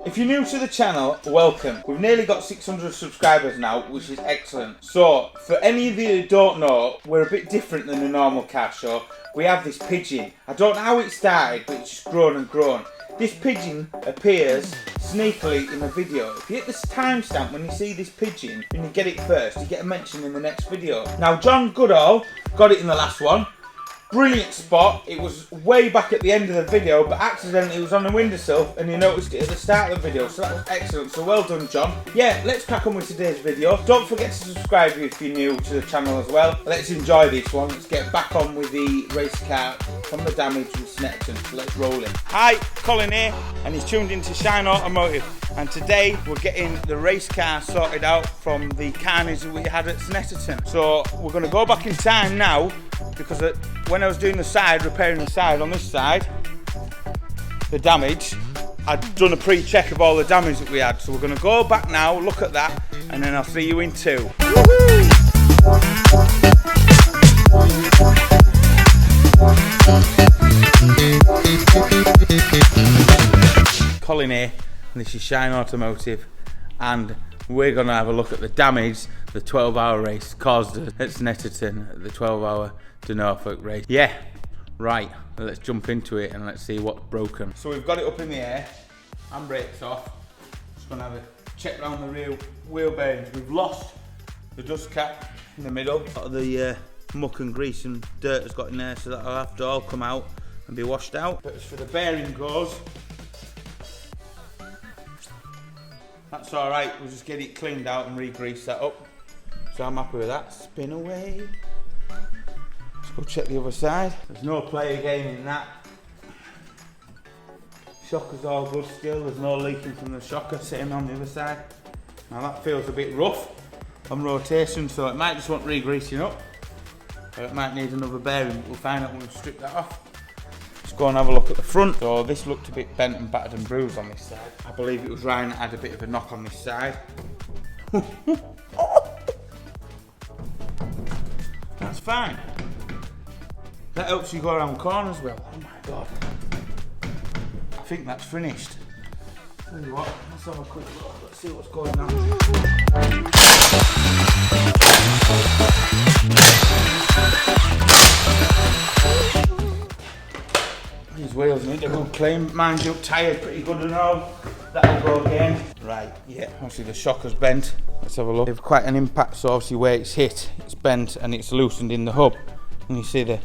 If you're new to the channel, welcome. We've nearly got 600 subscribers now, which is excellent. So, for any of you who don't know, we're a bit different than a normal car show. We have this pigeon. I don't know how it started, but it's just grown and grown. This pigeon appears sneakily in the video. If you hit this timestamp when you see this pigeon and you get it first, you get a mention in the next video. Now, John Goodall got it in the last one. Brilliant spot. It was way back at the end of the video, but accidentally it was on the windowsill and you noticed it at the start of the video, so that was excellent. So well done, John. Yeah, let's crack on with today's video. Don't forget to subscribe if you're new to the channel as well. Let's enjoy this one. Let's get back on with the race car from the damage with Snetterton. So let's roll in. Hi, Colin here, and he's tuned into Shine Automotive. And today we're getting the race car sorted out from the carnage that we had at Snetterton. So we're going to go back in time now, because when I was doing the side, repairing the side on this side, the damage, I'd done a pre-check of all the damage that we had. So we're going to go back now, look at that, and then I'll see you in two. Colin here, and this is Shine Automotive, and we're going to have a look at the damage the 12-hour race caused at Snetterton, the 12-hour to Norfolk race. Yeah, right, let's jump into it and let's see what's broken. So we've got it up in the air, handbrakes off. Just going to have a check around the rear wheel bearings. We've lost the dust cap in the middle. A lot of the muck and grease and dirt has got in there, so that'll have to all come out and be washed out. But as for the bearing goes, that's all right. We'll just get it cleaned out and re-grease that up. So I'm happy with that. Spin away. Let's go check the other side. There's no play again in that. Shocker's all good still. There's no leaking from the shocker sitting on the other side. Now that feels a bit rough on rotation, so it might just want re-greasing up. Or it might need another bearing. We'll find out when we strip that off. Let's go and have a look at the front. So this looked a bit bent and battered and bruised on this side. I believe it was Ryan that had a bit of a knock on this side. That's fine. That helps you go around corners well. Oh my god. I think that's finished. Tell you what, let's have a quick look. Let's see what's going on. These wheels need a good clean. Mind you, tired pretty good and all. That'll go again. Right, yeah, obviously the shocker's bent. Let's have a look. It's quite an impact, so obviously where it's hit, it's bent and it's loosened in the hub. And you see the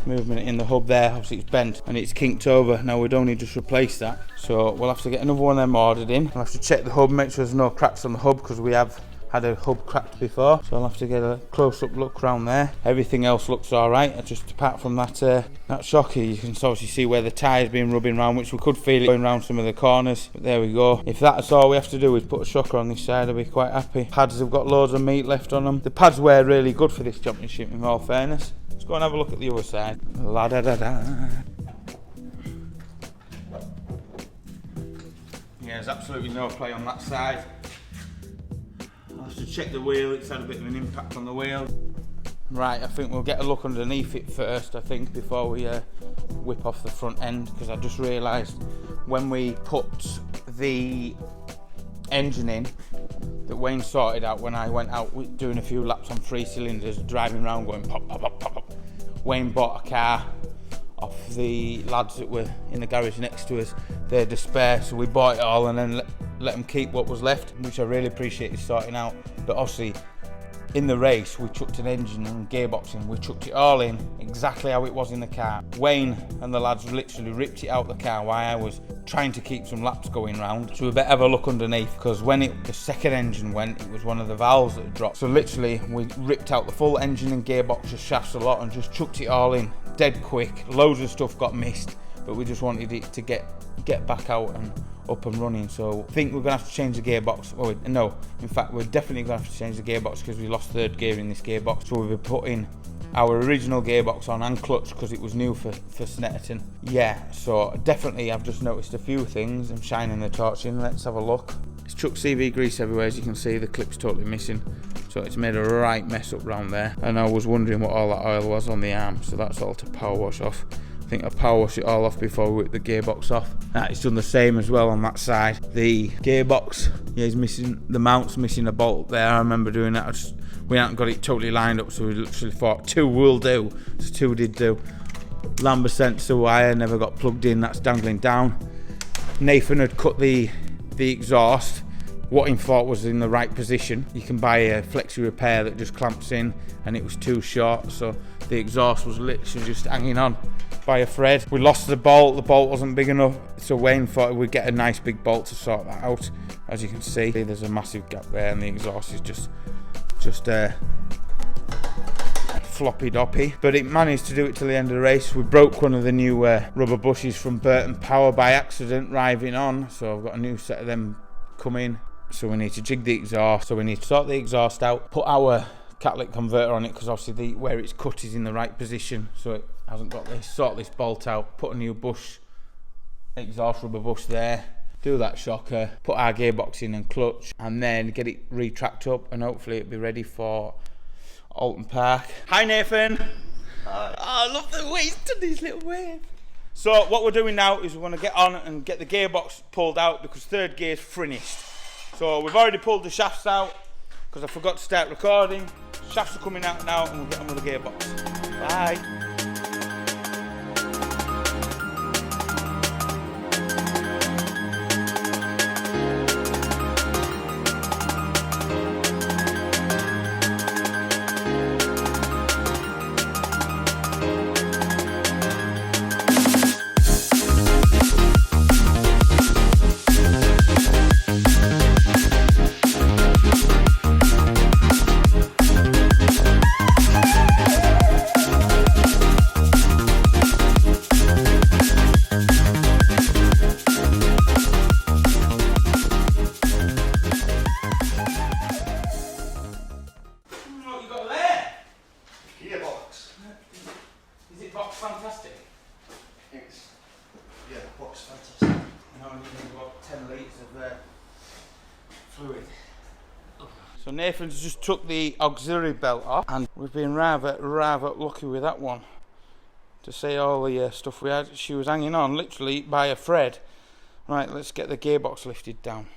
movement in the hub there, obviously it's bent and it's kinked over. Now we'd only just replace that. So we'll have to get another one of them ordered in. We'll have to check the hub, make sure there's no cracks on the hub, because we have had a hub cracked before. So I'll have to get a close-up look around there. Everything else looks alright, just apart from that shocker. You can obviously see where the tyre's been rubbing around, which we could feel it going around some of the corners. But there we go. If that's all we have to do is put a shocker on this side, I'll be quite happy. Pads have got loads of meat left on them. The pads were really good for this championship, in all fairness. Let's go and have a look at the other side. La da da da. Yeah, there's absolutely no play on that side. I'll have to check the wheel. It's had a bit of an impact on the wheel. Right, I think we'll get a look underneath it first, I think, before we whip off the front end, because I just realised when we put the engine in that Wayne sorted out when I went out doing a few laps on 3 cylinders, driving around going pop, pop, pop, pop, pop. Wayne bought a car off the lads that were in the garage next to us. They had a spare, so we bought it all and then let them keep what was left, which I really appreciated sorting out. But obviously in the race we chucked an engine and gearbox in, we chucked it all in exactly how it was in the car. Wayne and the lads literally ripped it out the car while I was trying to keep some laps going round. So we better have a look underneath, because when the second engine went, it was one of the valves that had dropped. So literally we ripped out the full engine and gearbox, the shafts a lot, and just chucked it all in dead quick. Loads of stuff got missed, but we just wanted it to get back out and up and running. So I think we're gonna have to change the gearbox. Oh no, in fact we're definitely gonna have to change the gearbox, because we lost third gear in this gearbox. So we'll be putting our original gearbox on and clutch, because it was new for Snetterton. Yeah, so definitely I've just noticed a few things. I'm shining the torch in. Let's have a look. It's chucked CV grease everywhere, as you can see. The clip's totally missing, so it's made a right mess up round there. And I was wondering what all that oil was on the arm, so that's all to power wash off. I think I'll power wash it all off before we whip the gearbox off. It's done the same as well on that side. The gearbox, yeah, is missing, the mount's missing a bolt there. I remember doing that. We haven't got it totally lined up, so we literally thought 2 will do. So 2 did do. Lambda sensor wire never got plugged in, that's dangling down. Nathan had cut the exhaust. What he thought was in the right position. You can buy a flexi repair that just clamps in, and it was too short, so the exhaust was literally just hanging on by a thread. We lost the bolt wasn't big enough, so Wayne thought we'd get a nice big bolt to sort that out. As you can see, there's a massive gap there, and the exhaust is just floppy doppy, but it managed to do it till the end of the race. We broke one of the new rubber bushes from Burton Power by accident driving on, so I've got a new set of them coming. So we need to jig the exhaust, so we need to sort the exhaust out, put our catalytic converter on it, because obviously where it's cut is in the right position, so it hasn't got this. Sort this bolt out, put a new bush, exhaust rubber bush there, do that shocker, put our gearbox in and clutch, and then get it retracked up, and hopefully it'll be ready for Alton Park. Hi Nathan. Hi. Oh, I love the way he's done these little waves. So what we're doing now is we're going to get on and get the gearbox pulled out, because third gear's finished. So we've already pulled the shafts out because I forgot to start recording. Shafts are coming out now, and we'll get on with the gearbox. Bye. Fluid. So Nathan's just took the auxiliary belt off, and we've been rather lucky with that one. To say all the stuff we had, she was hanging on literally by a thread. Right, let's get the gearbox lifted down.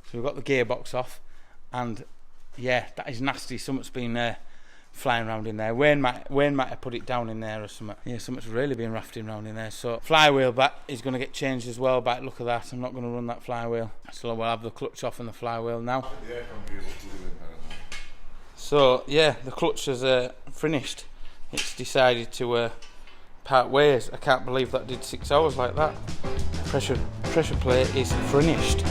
So we've got the gearbox off, and yeah, that is nasty. Something's been flying around in there. Wayne might have put it down in there or something. Yeah, something's really been rafting around in there. So flywheel back is going to get changed as well. By the look of that, I'm not going to run that flywheel. So we'll have the clutch off and the flywheel now. So yeah, the clutch is finished. It's decided to part ways. I can't believe that did 6 hours like that. Pressure plate is finished.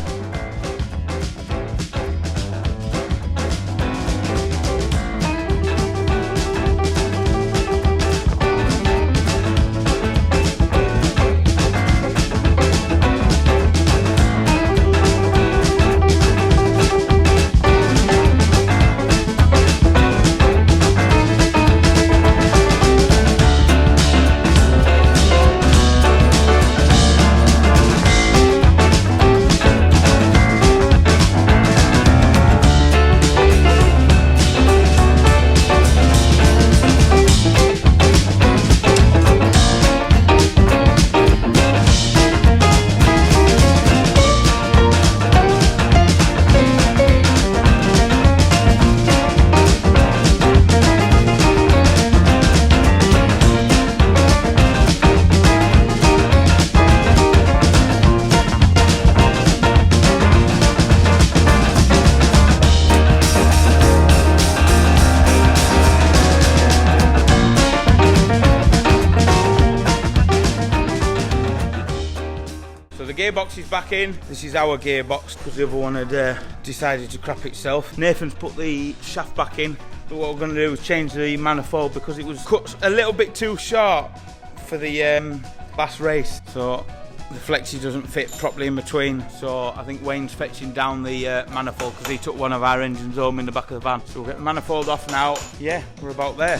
gearbox is back in. This is our gearbox because the other one had decided to crap itself. Nathan's put the shaft back in. But what we're going to do is change the manifold because it was cut a little bit too short for the last race. So the flexi doesn't fit properly in between. So I think Wayne's fetching down the manifold because he took one of our engines home in the back of the van. So we'll get the manifold off now. Yeah, we're about there.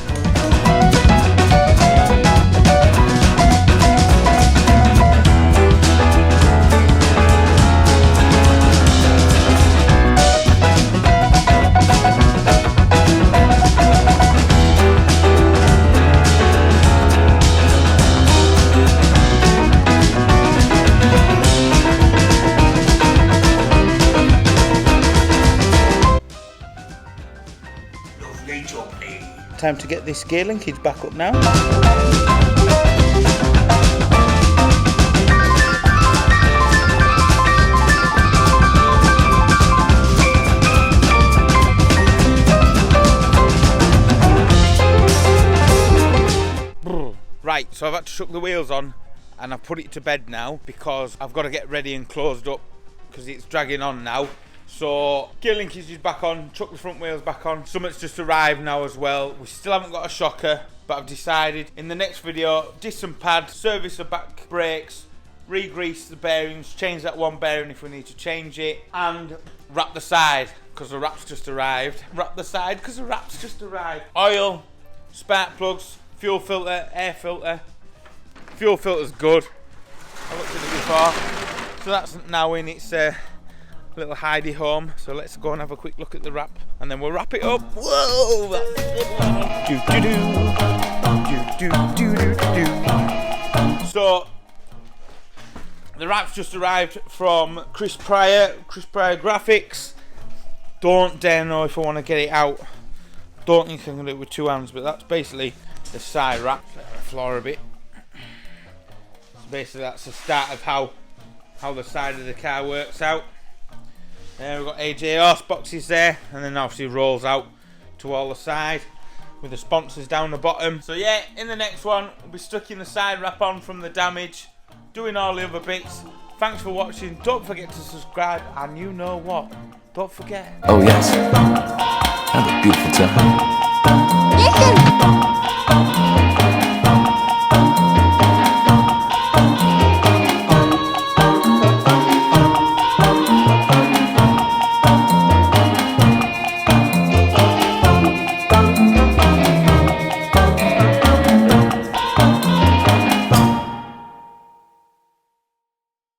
Time to get this gear linkage back up now. Right, so I've had to chuck the wheels on and I've put it to bed now because I've got to get ready and closed up because it's dragging on now. So gear linkage is back on, chuck the front wheels back on. Something's just arrived now as well. We still haven't got a shocker, but I've decided in the next video, dish some pads, service the back brakes, re-grease the bearings, change that one bearing if we need to change it, and wrap the side because the wrap's just arrived. Wrap the side because the wrap's just arrived. Oil, spark plugs, fuel filter, air filter. Fuel filter's good. I looked at it before. So that's now in its little hidey home. So let's go and have a quick look at the wrap and then we'll wrap it up. Whoa! So the wrap's just arrived from Chris Pryor Graphics. Don't dare know if I want to get it out. Don't think I'm going to do it with two hands, but that's basically the side wrap. Let the floor a bit. So basically that's the start of how the side of the car works out. We've got AJ horse boxes there, and then obviously rolls out to all the side with the sponsors down the bottom. So yeah, in the next one we'll be stucking the side wrap on from the damage, doing all the other bits. Thanks for watching. Don't forget to subscribe, and you know what? Don't forget. Oh yes, have a beautiful time.